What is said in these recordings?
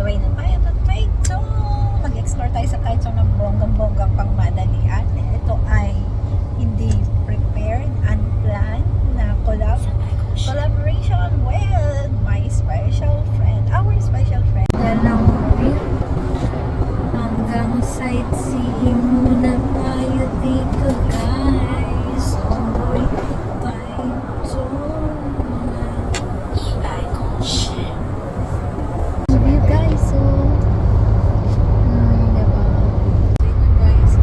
way na tayo to Taichung. Mag-explore tayo sa Taichung ng bonggang-bonggang pang madalian. Ito ay hindi prepared, unplanned na collaboration with my special friend, our special friend. Yan lang view. Hanggang sightseeing muna tayo dito, guys. Ongoing Taichung. View, guys. So, diba? Guys, sa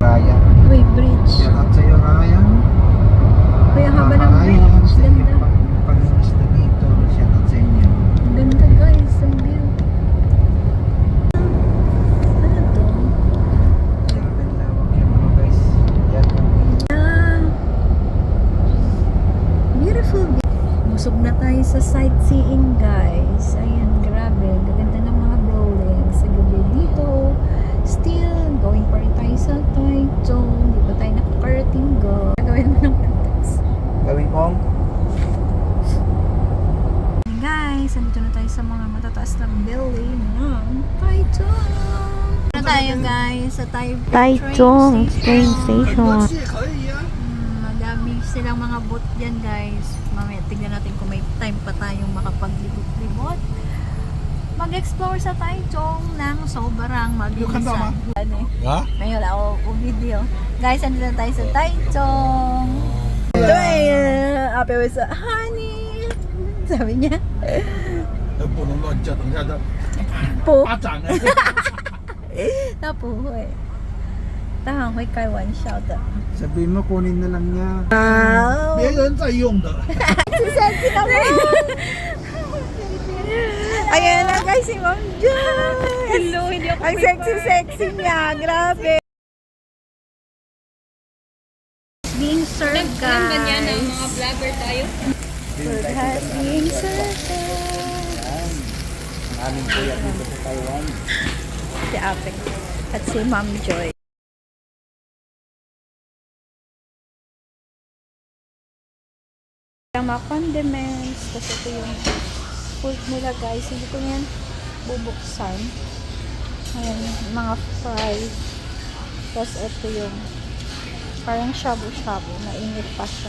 daan. Uy, bridge. Shout out sa'yo, Ryan. Uy, ang haba ng Ryan, bridge. sa inyo, Ganda. pag-gusto dito. Shout out sa inyo. Ang ganda, guys. Ang view. Ano to? Grabe ang lawak yung mga guys. Yan. Ah, beautiful view. Busog na tayo sa sightseeing, guys. Ayan, grabe. Gaganda ng mga bowling sa gabi dito. Still, going pa rin tayo sa Taichung. Di ba tayo nakakarating go? Gagawin mo ng context. Gawin kong Hey guys, andito na tayo sa mga matataas na building ng Taichung. Na tayo guys sa Taichung train station. Madami silang mga booth dyan guys. Mamaya tignan natin kung may time pa tayong makapaglibot-libot. Mag-explore sa Taichung ng sobrang mabilisan. Ano eh? Ha? May wala ako video. Guys, andito na tayo sa Taichung. Ito ay ape with honey. Sabi niya. 不能乱叫，等一下他 Po. 巴掌啊！他不会。他很会开玩笑的。 Sabihin mo, kunin na lang niya. Wow. 别人在用的。 Sexy naman. Ayan na guys, si Ma'am Joy. Hello, hindi ako Ang sexy-sexy niya. Grabe. Being served, Alam ba niya na guys. mga vlogger tayo? Food has been served. Ang aming kuya dito sa Taiwan. Si Ape at si Ma'am Joy. Ang mga condiments, kasi ito yung food nila guys, hindi ko yan bubuksan. Ayan, mga fries. Tapos ito yung parang shabu-shabu, mainit pa siya.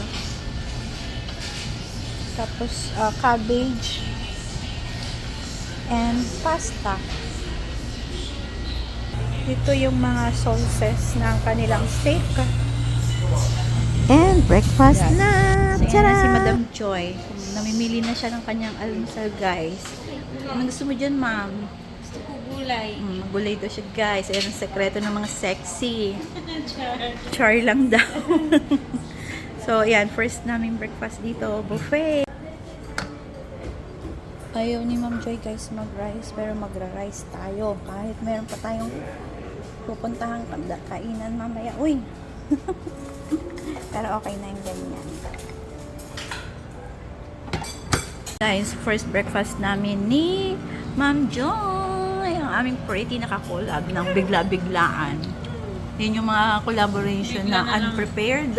Tapos cabbage and pasta. Dito yung mga sauces ng kanilang steak. And breakfast Yan. na! So, yan na si Madam Madam Joy. Namimili na siya ng kanyang almusal, guys. Anong gusto mo dyan, ma'am? Gusto ko gulay. Gulay daw siya, guys. Ayan ang sekreto ng mga sexy. Char lang daw. So, ayan. First naming breakfast dito. Buffet. Ayaw ni Ma'am Joy, guys, mag-rice. Pero magra-rice tayo. Kahit meron pa tayong pupuntahang kainan mamaya. Uy! Pero okay na yung ganyan. Guys, first breakfast namin ni Ma'am Joy. Ang aming pretty nakakolab ng bigla-biglaan. Yun yung mga collaboration Bigla na na lang. unprepared,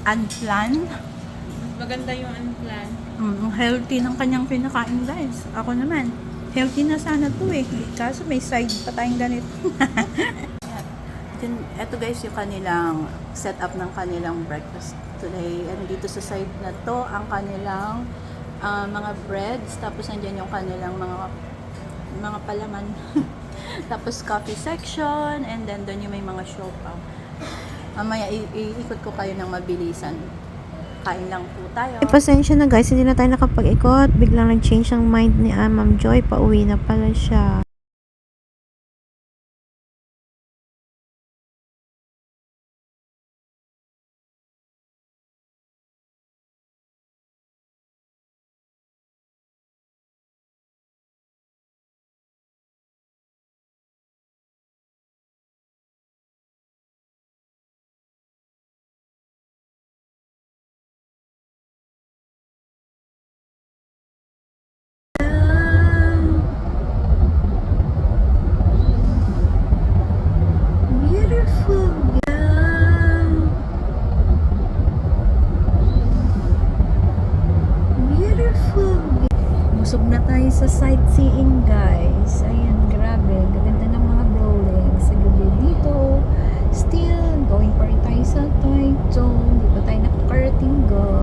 unplanned. Maganda yung unplanned. Healthy ng kanyang pinakain guys. Ako naman, healthy na sana to eh. Kaso may side pa tayong ganito. Ito guys yung kanilang setup ng kanilang breakfast today. And dito sa side na to ang kanilang mga breads. Tapos nandyan yung kanilang mga palaman. Tapos coffee section. And then doon yung may mga siopaw. Mamaya iikot ko kayo ng mabilisan. Kain lang po tayo. Pasensya na guys, hindi na tayo nakapag-ikot. Biglang nag-change ang mind ni Ma'am Joy. Pauwi na pala siya. Busog na tayo sa sightseeing, guys. Ayan, grabe. Gaganda ng